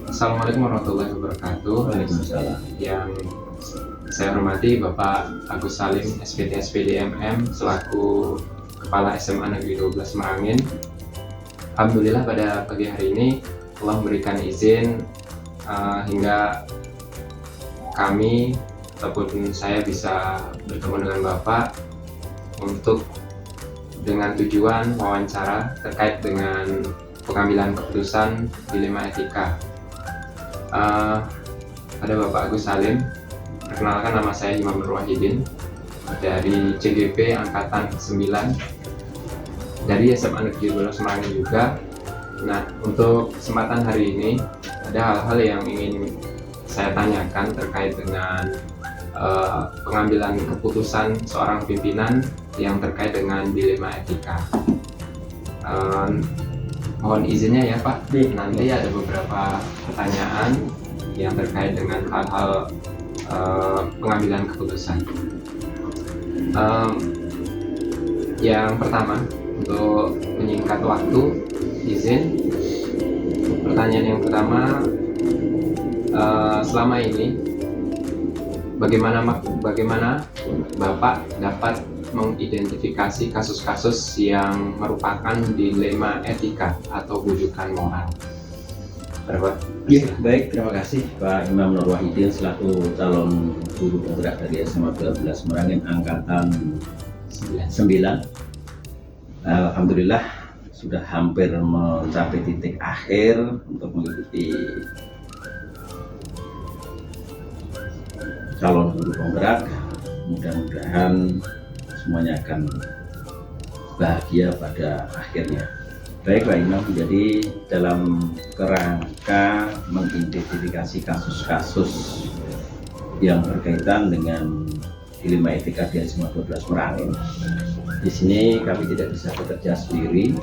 Assalamualaikum warahmatullahi wabarakatuh. Waalaikumsalam. Yang saya hormati Bapak Agus Salim, SPT SPD MM, selaku Kepala SMA Negeri 12 Merangin. Alhamdulillah pada pagi hari ini Allah memberikan izin hingga kami ataupun saya bisa bertemu dengan Bapak untuk dengan tujuan wawancara terkait dengan pengambilan keputusan dilema etika. Pada Bapak Agus Salim, perkenalkan nama saya Imam Nur Wahidin dari CGP Angkatan 9 dari SMA Negeri 12 Merangin juga. Nah, untuk kesempatan hari ini ada hal-hal yang ingin saya tanyakan terkait dengan pengambilan keputusan seorang pimpinan yang terkait dengan dilema etika. Mohon izinnya ya Pak, nanti ada beberapa pertanyaan yang terkait dengan hal-hal pengambilan keputusan. Yang pertama, untuk menyingkat waktu, izin pertanyaan yang pertama, selama ini bagaimana Bapak dapat mengidentifikasi kasus-kasus yang merupakan dilema etika atau bujukan moral? Ya, baik, terima kasih Pak Imam Nur Wahidin selaku calon guru penggerak dari SMA 12 Merangin Angkatan 9. Alhamdulillah sudah hampir mencapai titik akhir untuk mengikuti calon guru penggerak. Mudah-mudahan semuanya akan bahagia pada akhirnya. Baik Pak Imam, jadi dalam kerangka mengidentifikasi kasus-kasus yang berkaitan dengan dilema etika di SMA 12 Merangin, di sini kami tidak bisa bekerja sendiri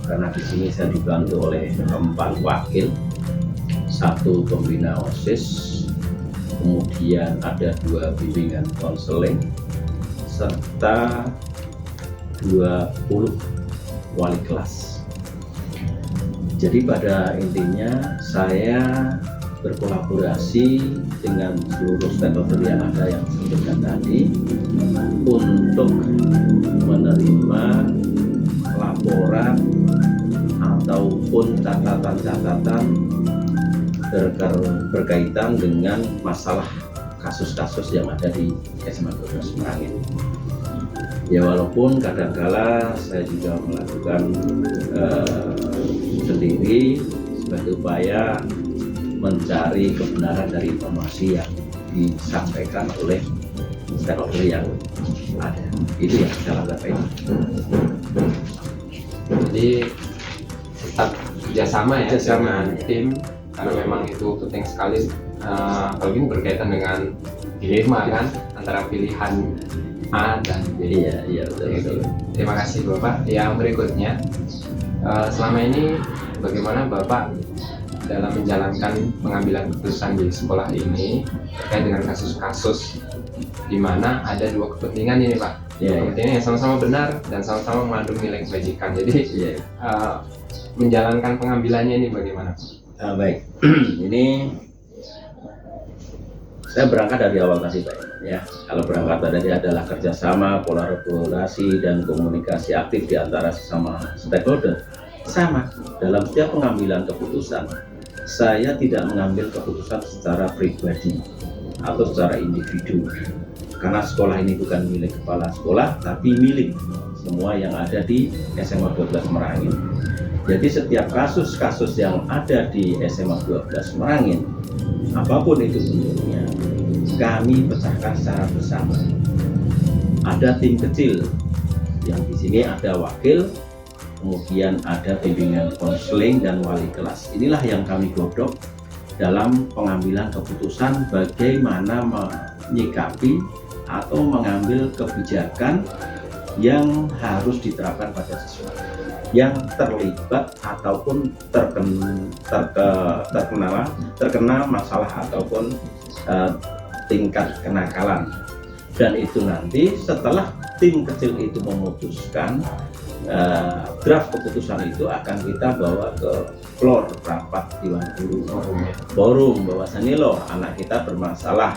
karena di sini saya dibantu oleh 4 wakil, 1 pembina OSIS, kemudian ada 2 bimbingan konseling, serta 20 wali kelas. Jadi pada intinya saya berkolaborasi dengan seluruh stakeholder yang ada yang disebutkan tadi untuk menerima laporan ataupun catatan-catatan berkaitan dengan masalah kasus-kasus yang ada di SMA 12 Merangin. Ya, walaupun kadangkala saya juga melakukan sendiri sebagai upaya mencari kebenaran dari informasi yang disampaikan oleh stakeholder yang ada. Itu yang saya lakukan ini. Jadi tetap kerjasama ya dengan tim, karena memang itu penting sekali, apalagi berkaitan dengan dilema kan antara pilihan A dan B. Iya betul. Terima kasih Bapak. Yang berikutnya, selama ini bagaimana Bapak dalam menjalankan pengambilan keputusan di sekolah ini terkait dengan kasus-kasus di mana ada 2 kepentingan ini Pak? Kepentingan yang sama-sama benar dan sama-sama mengandung nilai kebajikan. Jadi menjalankan pengambilannya ini bagaimana? Baik, ini saya berangkat dari awal tadi Pak ya. Kalau berangkat tadi adalah kerjasama, kolaborasi dan komunikasi aktif di antara sesama stakeholder. Sama dalam setiap pengambilan keputusan, saya tidak mengambil keputusan secara pribadi atau secara individu, karena sekolah ini bukan milik kepala sekolah tapi milik semua yang ada di SMA 12 Merangin. Jadi setiap kasus-kasus yang ada di SMA 12 Merangin, apapun itu bentuknya, kami pecahkan secara bersama. Ada tim kecil yang di sini ada wakil, kemudian ada bimbingan konseling dan wali kelas. Inilah yang kami godok dalam pengambilan keputusan bagaimana menyikapi atau mengambil kebijakan yang harus diterapkan pada siswa yang terlibat ataupun terkena masalah ataupun tingkat kenakalan. Dan itu nanti setelah tim kecil itu memutuskan draft keputusan itu akan kita bawa ke floor rapat Dewan Guru forum, bahwasannya loh anak kita bermasalah.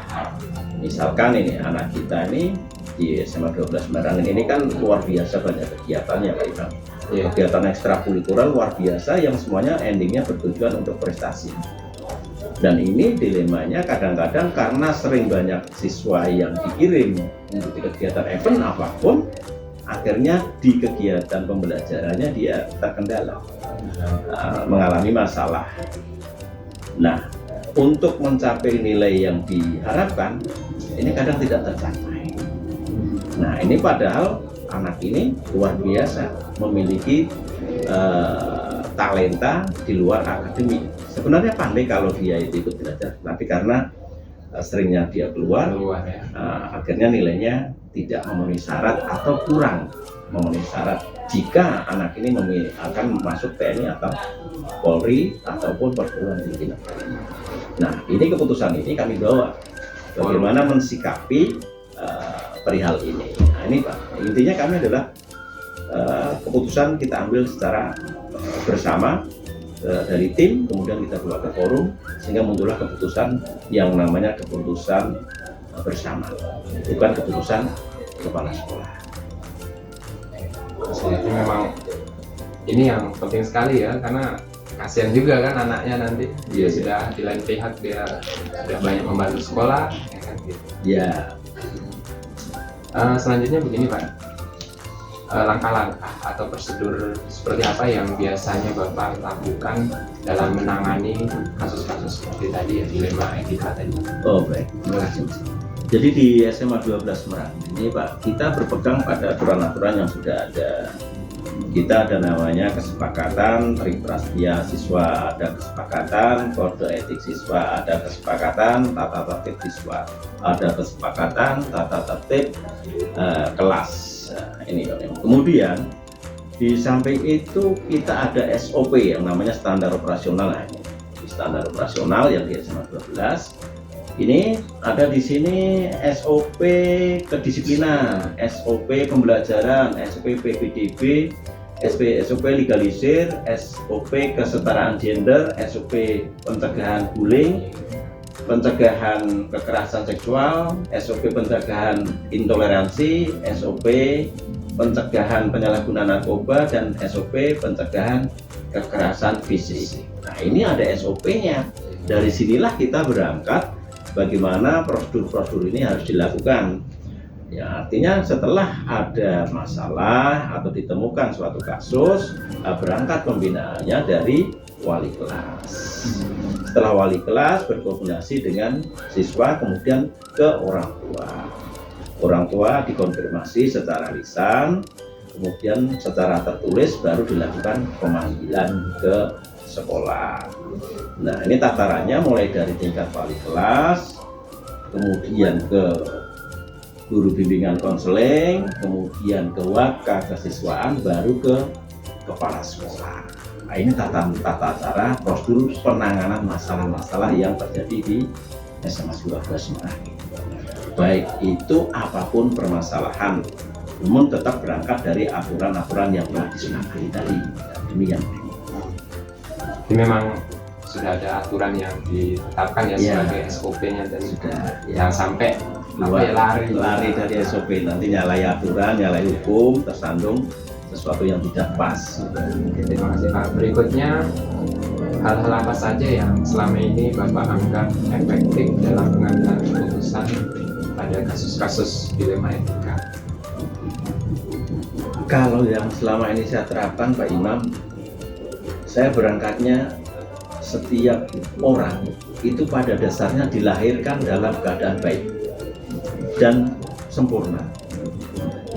Misalkan ini anak kita ini di SMA 12 Merangin ini kan luar biasa banyak kegiatannya Pak Imam. Kegiatan ekstrakurikuler luar biasa yang semuanya endingnya bertujuan untuk prestasi. Dan ini dilemanya kadang-kadang karena sering banyak siswa yang dikirim untuk kegiatan event apapun, akhirnya di kegiatan pembelajarannya dia terkendala, mengalami masalah. Nah, untuk mencapai nilai yang diharapkan, ini kadang tidak tercapai. Nah, ini padahal anak ini luar biasa, memiliki talenta di luar akademik. Sebenarnya pandai kalau dia itu ikut belajar, tapi karena seringnya dia keluar ya. Akhirnya nilainya tidak memenuhi syarat atau kurang memenuhi syarat jika anak ini akan masuk TNI atau Polri ataupun perguruan tinggi negeri. Nah, ini keputusan ini kami bawa bagaimana mensikapi perihal ini. Nah, ini Pak, intinya kami adalah keputusan kita ambil secara bersama dari tim, kemudian kita bawa ke forum sehingga muncullah keputusan yang namanya keputusan bersama, bukan keputusan kepala sekolah. Jadi memang ini yang penting sekali ya, karena kasihan juga kan anaknya nanti dia sudah di lain pihak dia sudah banyak membantu sekolah ya kan gitu. Ya. Selanjutnya begini Pak, langkah-langkah atau prosedur seperti apa yang biasanya Bapak lakukan dalam menangani kasus-kasus seperti tadi ya, dilema etika tadi? Oh baik, terima kasih. Jadi di SMA 12 Merangin ini Pak, kita berpegang pada aturan-aturan yang sudah ada. Kita ada namanya kesepakatan Triprastia siswa, ada kesepakatan kode etik siswa, ada kesepakatan tata tertib siswa, ada kesepakatan tata tertib kelas. Ini kemudian di samping itu kita ada SOP yang namanya standar operasional. Nah, ini standar operasional yang di SMA 12 ini ada di sini SOP kedisiplinan, SOP pembelajaran, SOP PPDB, SOP legalisir, SOP kesetaraan gender, SOP pencegahan bullying, pencegahan kekerasan seksual, SOP pencegahan intoleransi, SOP pencegahan penyalahgunaan narkoba, dan SOP pencegahan kekerasan fisik. Nah, ini ada SOP-nya. Dari sinilah kita berangkat bagaimana prosedur-prosedur ini harus dilakukan. Ya, artinya setelah ada masalah atau ditemukan suatu kasus, berangkat pembinaannya dari wali kelas. Setelah wali kelas berkoordinasi dengan siswa, kemudian ke orang tua. Orang tua dikonfirmasi secara lisan, kemudian secara tertulis baru dilakukan pemanggilan ke sekolah. Nah, ini tatarannya mulai dari tingkat wali kelas, kemudian ke guru bimbingan konseling, kemudian ke waka kesiswaan, baru ke kepala sekolah. Nah, ini tata cara prosedur penanganan masalah-masalah yang terjadi di SMA 12 Merangin. Baik itu apapun permasalahan, namun tetap berangkat dari aturan-aturan yang telah disepakati tadi. Demikian. Jadi memang sudah ada aturan yang ditetapkan ya, sebagai SOP-nya, dan sudah yang sampai lari dari SOP, nanti nyalai aturan, nyalai hukum, tersandung sesuatu yang tidak pas. Terima kasih Pak. Berikutnya, hal-hal apa saja yang selama ini Bapak anggap efektif dalam pengambilan keputusan pada kasus-kasus dilema etika? Kalau yang selama ini saya terapkan Pak Imam, saya berangkatnya setiap orang itu pada dasarnya dilahirkan dalam keadaan baik dan sempurna.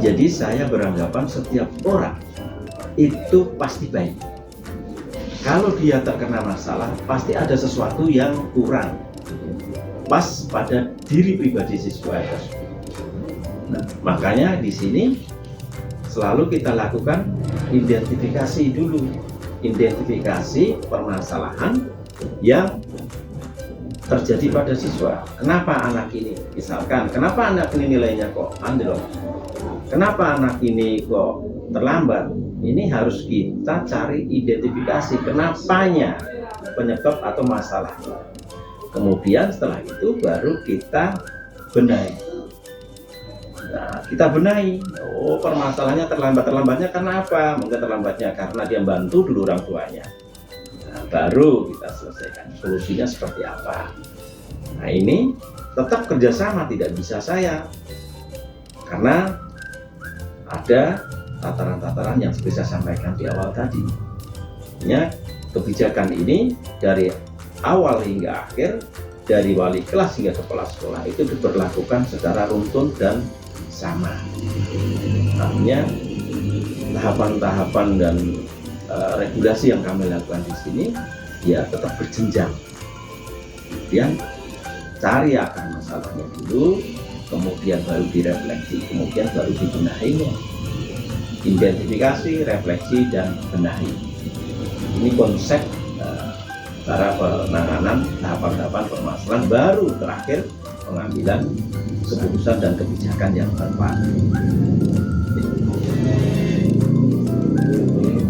Jadi saya beranggapan setiap orang itu pasti baik. Kalau dia terkena masalah, pasti ada sesuatu yang kurang pas pada diri pribadi siswa tersebut. Nah, makanya di sini selalu kita lakukan identifikasi dulu. Identifikasi permasalahan yang terjadi pada siswa. Kenapa anak ini, misalkan, kenapa anak ini nilainya kok anjlok? Kenapa anak ini kok terlambat? Ini harus kita cari identifikasi kenapanya, penyebab atau masalahnya. Kemudian setelah itu baru kita benahi. Nah, kita benahi. Oh, permasalahannya terlambatnya karena apa? Mungkin terlambatnya karena dia bantu dulu orang tuanya. Nah, baru kita selesaikan. Solusinya seperti apa? Nah, ini tetap kerjasama, tidak bisa saya. Karena ada tataran-tataran yang seperti saya sampaikan di awal tadi. Ya, kebijakan ini dari awal hingga akhir, dari wali kelas hingga kepala sekolah itu diberlakukan secara runtun dan sama. Artinya tahapan-tahapan dan regulasi yang kami lakukan di sini ya tetap berjenjang. Kemudian cari akar masalahnya dulu, kemudian baru direfleksi, kemudian baru dibenahinya. Identifikasi, refleksi, dan benahi. Ini konsep cara penanganan tahapan-tahapan permasalahan, baru terakhir pengambilan keputusan dan kebijakan yang tepat.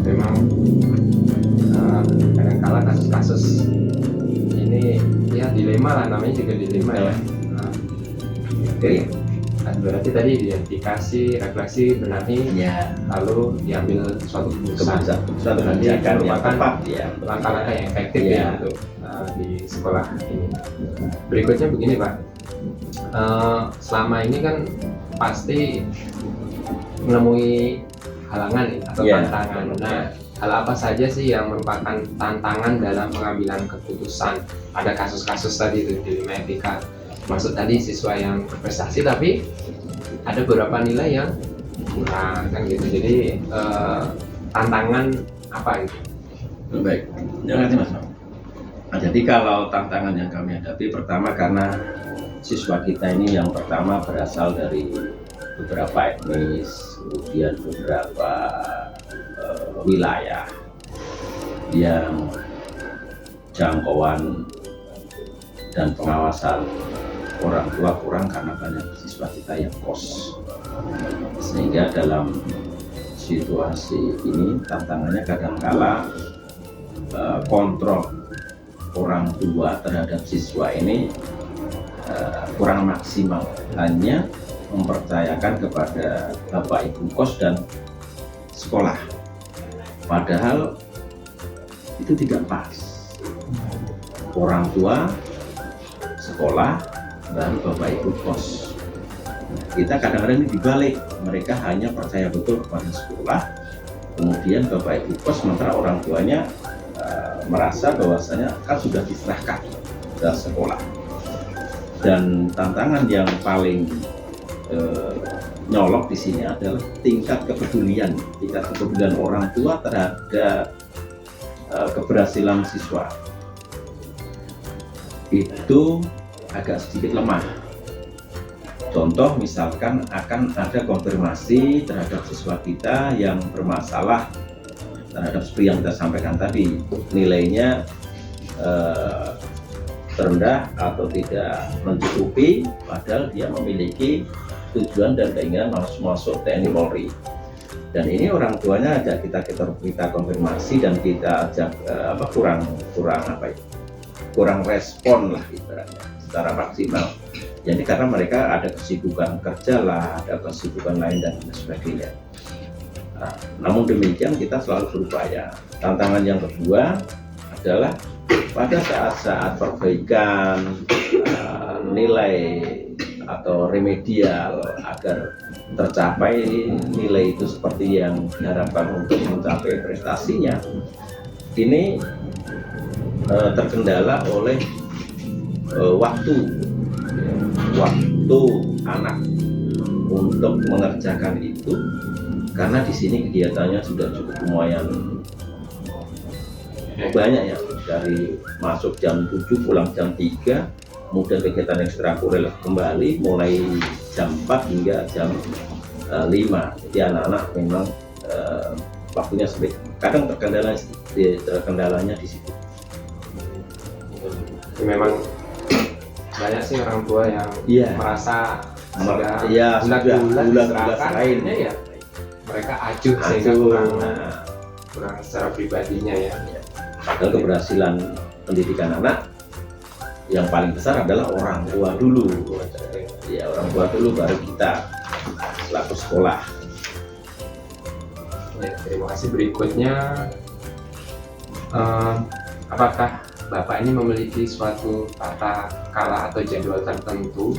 Memang kadang-kala kasus-kasus ini ya dilema lah, namanya juga dilema ya. Oke, berarti tadi identifikasi, refleksi, benahi, Ya, lalu diambil suatu keputusan. suatu kebijakan yang tepat ya. Langkah-langkah yang efektif Ya. ya untuk di sekolah ini. Berikutnya begini Pak, selama ini kan pasti menemui halangan nih, atau Ya. tantangan. Nah, hal apa saja sih yang merupakan tantangan dalam pengambilan keputusan? Ada kasus-kasus tadi itu di lima etika. Maksud tadi siswa yang berprestasi tapi ada beberapa nilai yang kurang kan gitu. Jadi tantangan apa gitu? Baik, jangan Mas. Nah, jadi kalau tantangan yang kami hadapi, pertama karena siswa kita ini yang pertama berasal dari beberapa etnis, kemudian beberapa wilayah yang jangkauan dan pengawasan orang tua kurang karena banyak siswa kita yang kos, sehingga dalam situasi ini tantangannya kadangkala kontrol orang tua terhadap siswa ini kurang maksimal, hanya mempercayakan kepada bapak ibu kos dan sekolah, padahal itu tidak pas. Orang tua, sekolah, baru bapak ibu kos. Kita kadang-kadang ini dibalik, mereka hanya percaya betul kepada sekolah, kemudian bapak ibu kos sementara orang tuanya merasa bahwasanya kan sudah diserahkan ke sekolah. Dan tantangan yang paling nyolok di sini adalah tingkat kepedulian orang tua terhadap keberhasilan siswa itu agak sedikit lemah. Contoh misalkan akan ada konfirmasi terhadap siswa kita yang bermasalah terhadap seperti yang kita sampaikan tadi, nilainya terendah atau tidak mencukupi, padahal dia memiliki tujuan dan keinginan masuk TNI Polri. Dan ini orang tuanya ajak kita konfirmasi dan kita ajak kurang respon lah ibaratnya secara maksimal. Jadi karena mereka ada kesibukan kerja lah, ada kesibukan lain dan sebagainya. Nah, namun demikian kita selalu berupaya. Tantangan yang kedua adalah pada saat-saat perbaikan nilai atau remedial agar tercapai nilai itu seperti yang diharapkan untuk mencapai prestasinya, ini terkendala oleh waktu anak untuk mengerjakan itu, karena di sini kegiatannya sudah cukup lumayan banyak ya, dari masuk jam 7 pulang jam 3, kemudian kegiatan ekstrakurikuler kembali mulai jam 4 hingga jam 5. Jadi anak-anak memang waktunya sempit. Kadang terkendalanya di situ. Memang banyak sih orang tua yang merasa sudah bulat-bulat lain ya, mereka acuh sehingga kurang secara pribadinya ya. Padahal keberhasilan pendidikan anak yang paling besar adalah orang tua dulu. Ya, orang tua dulu baru kita selaku sekolah. Ya, terima kasih. Berikutnya, apakah Bapak ini memiliki suatu tata cara atau jadwal tertentu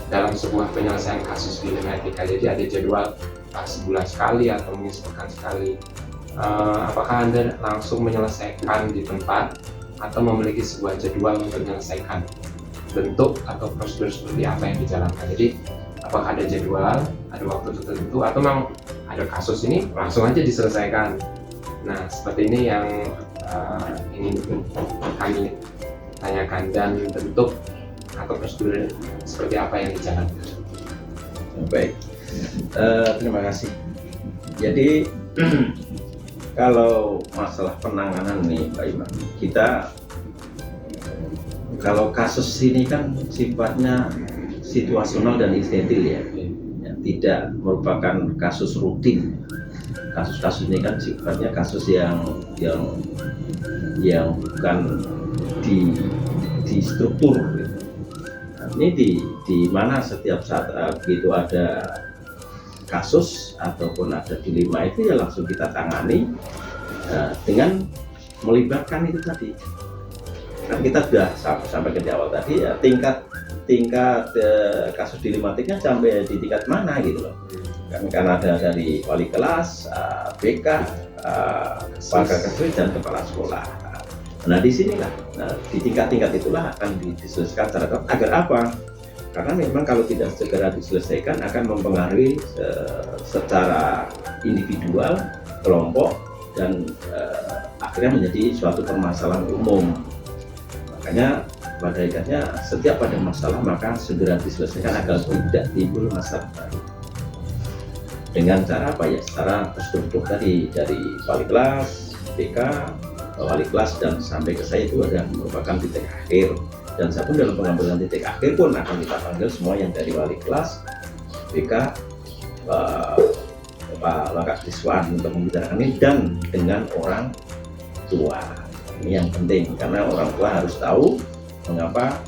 dalam sebuah penyelesaian kasus dilema etika? Jadi ada jadwal sebulan sekali atau mungkin sepekan sekali. Apakah Anda langsung menyelesaikan di tempat atau memiliki sebuah jadwal untuk menyelesaikan? Bentuk atau prosedur seperti apa yang dijalankan? Jadi apakah ada jadwal, ada waktu tertentu, atau memang ada kasus ini langsung aja diselesaikan? Nah, seperti ini yang ingin kami tanyakan, dan bentuk atau prosedur seperti apa yang dijalankan. Baik, terima kasih. Jadi kalau masalah penanganan nih Pak Iman, kita kalau kasus ini kan sifatnya situasional dan insidental ya, tidak merupakan kasus rutin. Kasus-kasus ini kan sifatnya kasus yang bukan di struktur gitu. Nah, ini di mana setiap saat begitu ada kasus ataupun ada dilema itu ya langsung kita tangani dengan melibatkan itu tadi. Kan kita sudah sampai ke awal tadi ya, tingkat kasus dilematiknya sampai di tingkat mana gitu loh. Kan ada dari wali kelas, BK, pakar kelas dan kepala sekolah. Nah di sinilah, di tingkat-tingkat itulah akan diselesaikan secara agar apa? Karena memang kalau tidak segera diselesaikan akan mempengaruhi secara individual, kelompok, dan akhirnya menjadi suatu permasalahan umum. Makanya pada akhirnya setiap ada masalah maka segera diselesaikan agar tidak timbul masalah baru. Dengan cara apa ya? Secara terstruktur tadi, dari wali kelas, BK, wali kelas dan sampai ke saya itu ada merupakan titik akhir. Dan saya pun dalam pengambilan titik akhir pun akan kita panggil semua yang dari wali kelas, BK, Bapak siswaan untuk membicarakan ini, dan dengan orang tua. Ini yang penting karena orang tua harus tahu mengapa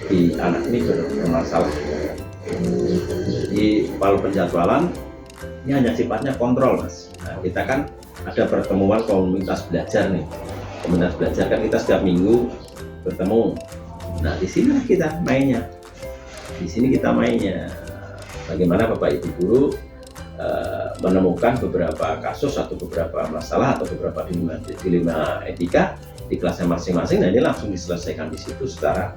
di anak ini bermasalah. Jadi kalau penjadwalan ini hanya sifatnya kontrol, Mas. Nah, kita kan ada pertemuan komunitas belajar nih. Komunitas belajar kan kita setiap minggu bertemu. Nah, di sini kita mainnya. Di sini kita mainnya. Bagaimana Bapak Ibu guru menemukan beberapa kasus atau beberapa masalah atau beberapa dilema etika di kelasnya masing-masing. Nah, ini langsung diselesaikan di situ secara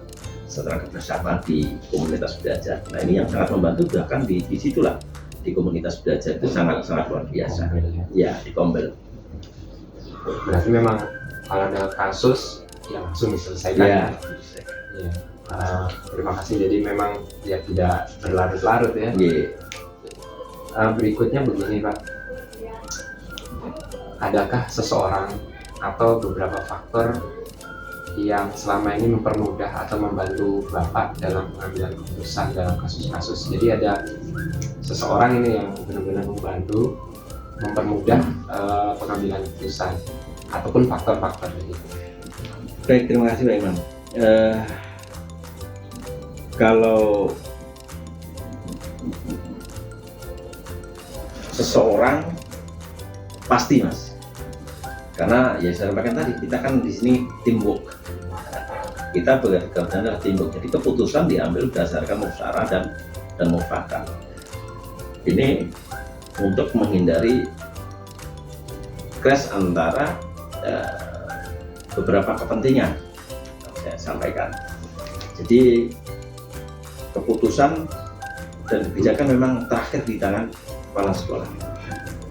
kebersamaan di komunitas belajar. Nah, ini yang sangat membantu, bahkan di situlah di komunitas belajar itu sangat luar biasa. Ya, di Kombel. Berarti memang kalau ada kasus ya langsung diselesaikan. Ya. Ya. Terima kasih. Jadi memang ya tidak berlarut-larut ya. Yeah. Berikutnya begini Pak, adakah seseorang atau beberapa faktor yang selama ini mempermudah atau membantu Bapak dalam pengambilan keputusan dalam kasus-kasus? Jadi ada seseorang ini yang benar-benar membantu, mempermudah pengambilan keputusan ataupun faktor-faktor begitu. Baik, terima kasih Pak Iman. Kalau seseorang pasti Mas, karena ya saya sampaikan tadi kita kan di sini teamwork, kita bekerja adalah teamwork, jadi keputusan diambil berdasarkan musyawarah dan mufakat. Ini untuk menghindari clash antara beberapa kepentingan, saya sampaikan. Jadi keputusan dan kebijakan memang terakhir di tangan kepala sekolah.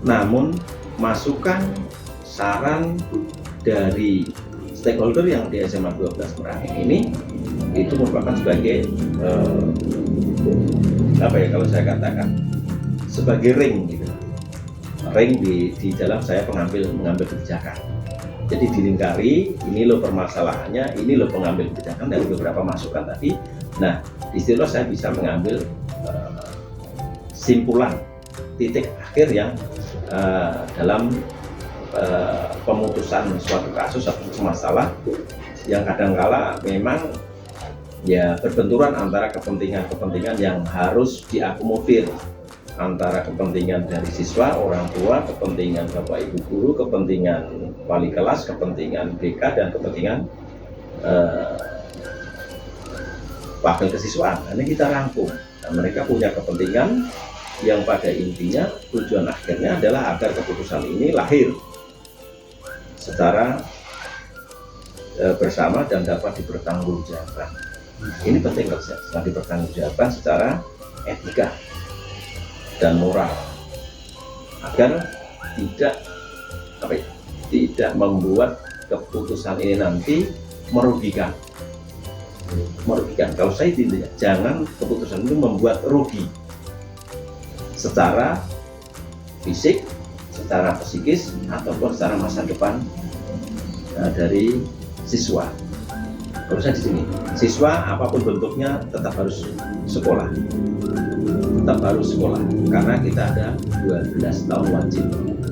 Namun masukan, saran dari stakeholder yang di SMA 12 Merangin ini itu merupakan sebagai apa ya kalau saya katakan sebagai ring gitu. Ring di dalam saya mengambil kebijakan. Jadi dilingkari, ini loh permasalahannya, ini loh pengambil kebijakan dari beberapa masukan tadi. Nah, di situ saya bisa mengambil simpulan titik akhir yang dalam pemutusan suatu kasus atau masalah yang kadangkala memang ya berbenturan antara kepentingan-kepentingan yang harus diakomodir, antara kepentingan dari siswa, orang tua, kepentingan bapak ibu guru, kepentingan wali kelas, kepentingan BK, dan kepentingan wakil kesiswaan. Ini kita rangkum. Nah, mereka punya kepentingan yang pada intinya tujuan akhirnya adalah agar keputusan ini lahir secara bersama dan dapat dipertanggungjawabkan. Ini penting setelah dipertanggungjawabkan secara etika dan moral agar tidak membuat keputusan ini nanti merugikan. Kalau saya tidak, jangan keputusan itu membuat rugi secara fisik, secara psikis, ataupun secara masa depan dari siswa. Kalau saya di sini, siswa apapun bentuknya tetap harus sekolah, karena kita ada 12 tahun wajib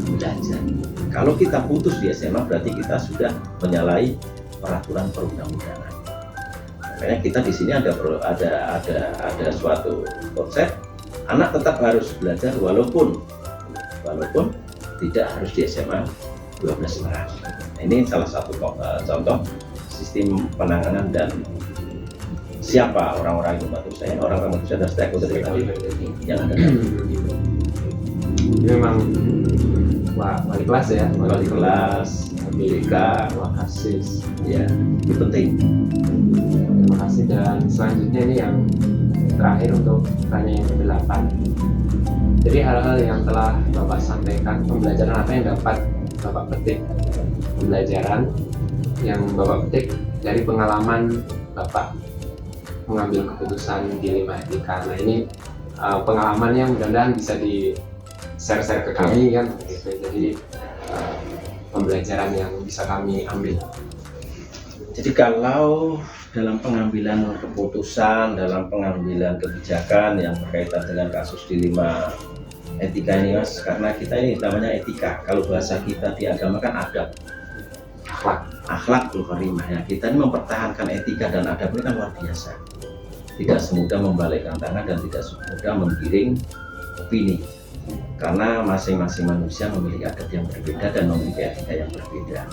belajar. Kalau kita putus di SMA berarti kita sudah menyalahi peraturan perundang-undangan. Makanya kita di sini ada suatu konsep, anak tetap harus belajar walaupun tidak harus di SMA 12 tahun. Nah, ini salah satu contoh sistem penanganan dan siapa orang-orang yang membantu saya, orang-orang yang sudah stakeholder tadi yang ada. Ini memang wali kelas ya, wali kelas, BK, wakasis, ya itu penting. Terima kasih. Dan selanjutnya ini yang terakhir untuk tanya yang ke-8. Jadi hal-hal yang telah Bapak sampaikan, pembelajaran apa yang dapat Bapak petik, pembelajaran yang Bapak petik dari pengalaman Bapak mengambil keputusan di 5 etika. Nah ini pengalamannya mudah-mudahan bisa di share ke kami kan, gitu. Jadi pembelajaran yang bisa kami ambil. Jadi kalau dalam pengambilan keputusan, dalam pengambilan kebijakan yang berkaitan dengan kasus di 5 etika ini Mas, karena kita ini namanya etika, kalau bahasa kita di agama kan adab, akhlak karimah ya. Kita ini mempertahankan etika dan adab ini kan luar biasa, tidak semudah membalikkan tangan dan tidak semudah menggiring opini, karena masing-masing manusia memiliki adab yang berbeda dan memiliki etika yang berbeda.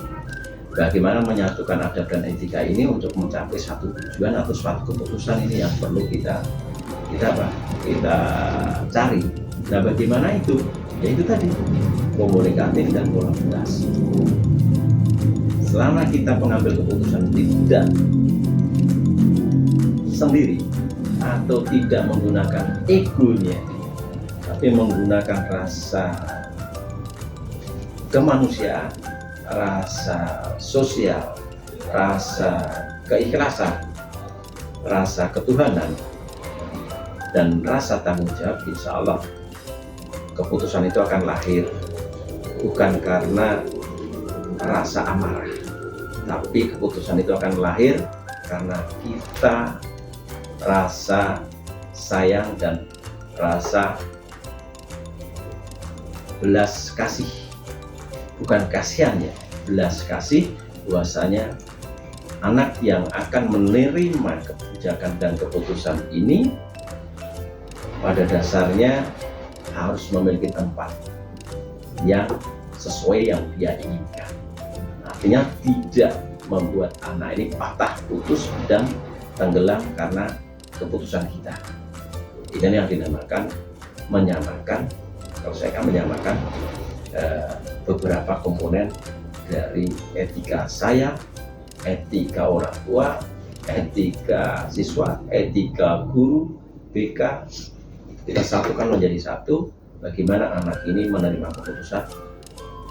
Bagaimana menyatukan adab dan etika ini untuk mencapai satu tujuan atau suatu keputusan ini yang perlu kita cari. Nah bagaimana itu? Ya itu tadi, komunikatif dan kolaborasi. Selama kita mengambil keputusan tidak sendiri atau tidak menggunakan egonya, tapi menggunakan rasa kemanusiaan, rasa sosial, rasa keikhlasan, rasa ketuhanan, dan rasa tanggung jawab, insya Allah keputusan itu akan lahir bukan karena rasa amarah, tapi keputusan itu akan lahir karena kita rasa sayang dan rasa belas kasih, bukan kasihan ya, belas kasih, bahwasanya anak yang akan menerima kebijakan dan keputusan ini pada dasarnya harus memiliki tempat yang sesuai yang dia inginkan. Artinya tidak membuat anak ini patah, putus, dan tenggelam karena keputusan kita. Ini yang dinamakan menyamakan, kalau saya kan menyamakan beberapa komponen dari etika saya, etika orang tua, etika siswa, etika guru, BK. Kita satukan menjadi satu. Bagaimana anak ini menerima keputusan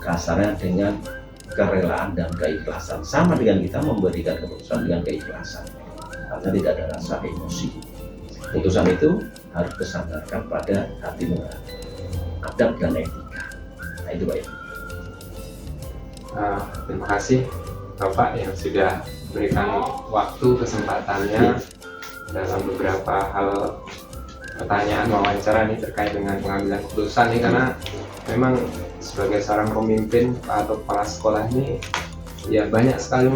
kasarnya dengan kerelaan dan keikhlasan, sama dengan kita memberikan keputusan dengan keikhlasan, karena tidak ada rasa emosi. Keputusan itu harus kesandarkan pada hati nurani, adab dan etika. Nah itu baik. Terima kasih Bapak yang sudah berikan waktu kesempatannya dalam beberapa hal pertanyaan wawancara nih terkait dengan pengambilan keputusan nih, karena memang sebagai seorang pemimpin atau kepala sekolah ini ya banyak sekali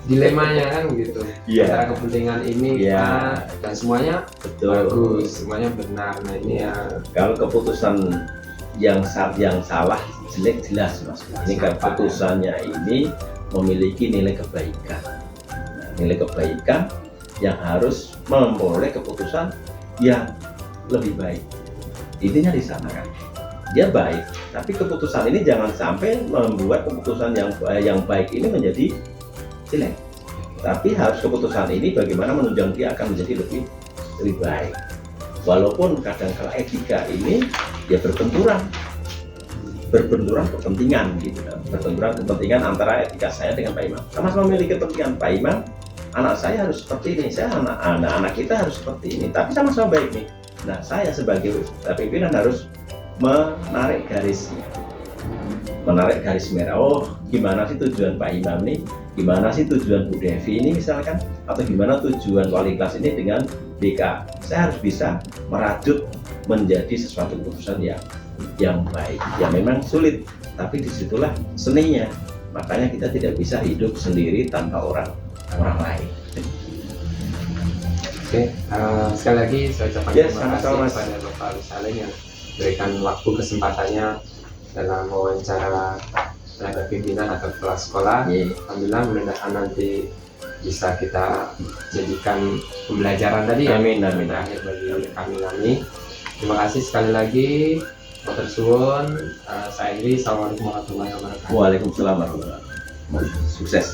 dilemanya kan gitu. Iya. Antara kepentingan ini Iya. dan semuanya Betul. bagus, semuanya benar. Nah ini ya Kalau keputusan yang salah jelek jelas mas. Ini keputusannya ini memiliki nilai kebaikan. Nah, nilai kebaikan yang harus memperoleh keputusan yang lebih baik. Intinya di sana kan. Dia baik, tapi keputusan ini jangan sampai membuat keputusan yang baik ini menjadi jelek. Tapi harus keputusan ini bagaimana menunjang dia akan menjadi lebih baik. Walaupun kadang-kala etika ini ya berbenturan kepentingan gitu kan. Berbenturan kepentingan antara etika saya dengan Pak Imam. Sama-sama memiliki kepentingan. Pak Imam, anak saya harus seperti ini, saya anak kita harus seperti ini, tapi sama-sama baik nih. Nah, saya sebagai pimpinan harus menarik garis merah. Oh, gimana sih tujuan Pak Imam nih? Gimana sih tujuan Bu Devi ini misalkan? Atau gimana tujuan wali kelas ini dengan DK? Saya harus bisa merajut menjadi sesuatu keputusan yang baik. Ya memang sulit, tapi disitulah seninya. Makanya kita tidak bisa hidup sendiri tanpa orang lain. Oke, sekali lagi saya ucapkan Ya, terima kasih sama-sama, Mas. kepada Bapak Salim yang berikan waktu kesempatannya dalam wawancara terhadap pimpinan atau kepala sekolah. Alhamdulillah, mudah-mudahan nanti bisa kita jadikan pembelajaran tadi ya. Amin. Terakhir bagi kami. Terima kasih sekali lagi. Matur suwun. Saya Iri. Assalamualaikum warahmatullahi wabarakatuh. Waalaikumsalam warahmatullahi wabarakatuh. Sukses.